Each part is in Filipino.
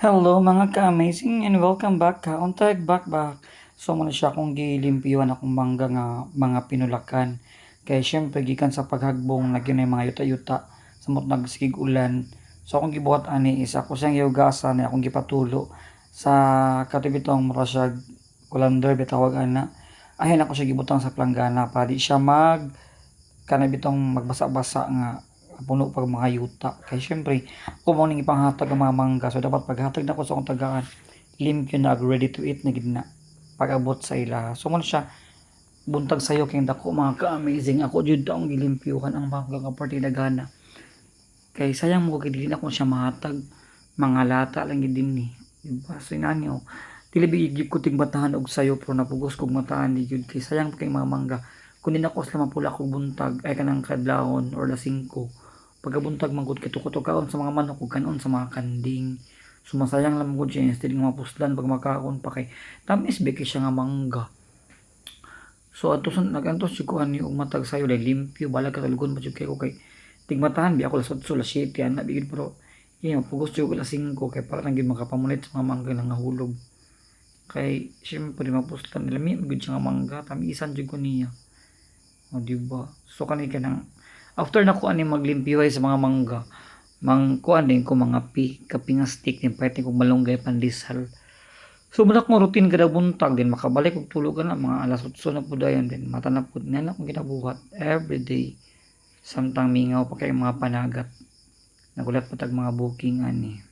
Hello mga ka-amazing and welcome back ka untag back. So mo na siya akong gilimpyuhan akong mangga nga mga pinulakan. Kay syempre gikan sa paghagbong na gyud mga yuta-yuta samot nagsigig ulan. So akong gibuhat ani is ako siyang gihugasan na akong gipatulo sa katibitong mura siya colander bitawag ana. Ahin ako siya gibutang sa planggana para di siya kana bitong magbasa-basa nga puno pag mga yuta. Kay syempre ako mo ning ipanghatag ang mga mangga, so dapat paghatag nako sa akong tagaan limpyo na ready to eat na gid na pag-abot sa ila. So mo siya buntag sayo kay dako mga ka-amazing, ako jud taong gilimpyuhan ang mangga nga parte dagana. Kay sayang mo kay dili na ko siya mahatag, mga lata lang gid dinhi, diba? So inani oh, dili bigib ko ting batahan og sayo pero napugos kog mataan di jud kay sayang kay mga mangga. Kun di na ko sila mapula kog buntag ay kanang kadlawon or lasingko, pagkabuntag man gud kitukutog kaon sa mga manok ug kanon sa mga kanding. Sumasayang lang gud siya instead nga mapuslan pag makaon pa kay tamis ba kay siya nga mangga. So ato nagantos jud ko ani og matag sayo dahil limpyo balag katulgon pa jud kay ko kay tigmatahan bi ako lasod so la 7 ana bigid pero pugos jud ko la 5 kay para lang gid makapamunit sa mga mangga nga nahulog. Kay syempre mapuslan lami gud siya nga mangga tamisan jud ko niya. O diba? So kani kanang after na ko ani maglimpyuhay sa mga mangga, kuan din ko mga kapi nga stick din pwede ko malunggay pandesal. So muna ko routine kada buntag din makabalik og tulog na mga alas 8 na pud ayan din mata na pud na akong ginabuhat every day. Samtang mingaw pa kay mga panagat. Nagulat pa tag mga booking ani.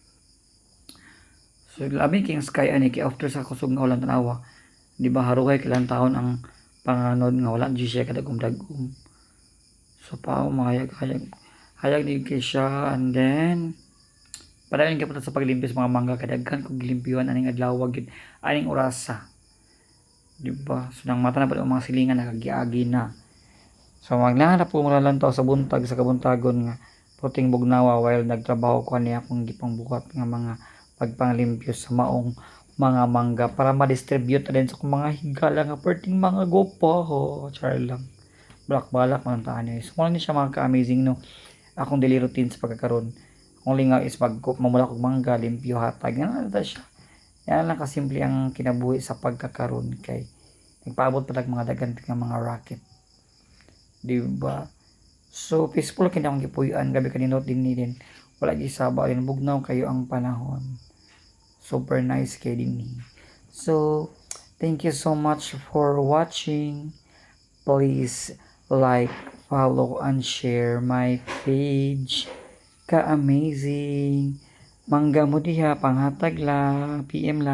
So labi king sky ani kay after sa kusog nga ulan tanawa. Di ba haruhay kailan taon ang panganod nga wala di siya kadagom dagom. So pao hayag ni kay siya and then padayon gyud sa paglimpis mga mangga kadaghan kog gilimpyuhan aning adlaw gyud aning orasa. Di ba? So nang mata na pud ang mga silingan nakagiagi na. So magnahanap ko muna lang to sa buntag sa kabuntagon nga puting bugnawa while nagtrabaho ko ani akong gipangbukat nga mga pagpanglimpyo sa maong mga mangga para ma-distribute din sa mga higala nga perting mga gopa ho char lang balak man taan ni so ni siya mga ka-amazing no akong daily routine sa pagkakaroon kung lingaw is mamula kog mangga limpyo hatag nga ta siya yan lang kasimple ang kinabuhi sa pagkakaroon kay nagpaabot pa mga daghan nga mga racket di ba so peaceful kini akong gipuy-an gabi kaninot din wala gi sabaw din bugnaw kayo ang panahon. Super nice kay dinhi. So, thank you so much for watching. Please like, follow, and share my page. Ka-amazing. Mangga mo diha, panghatag lang, PM lang.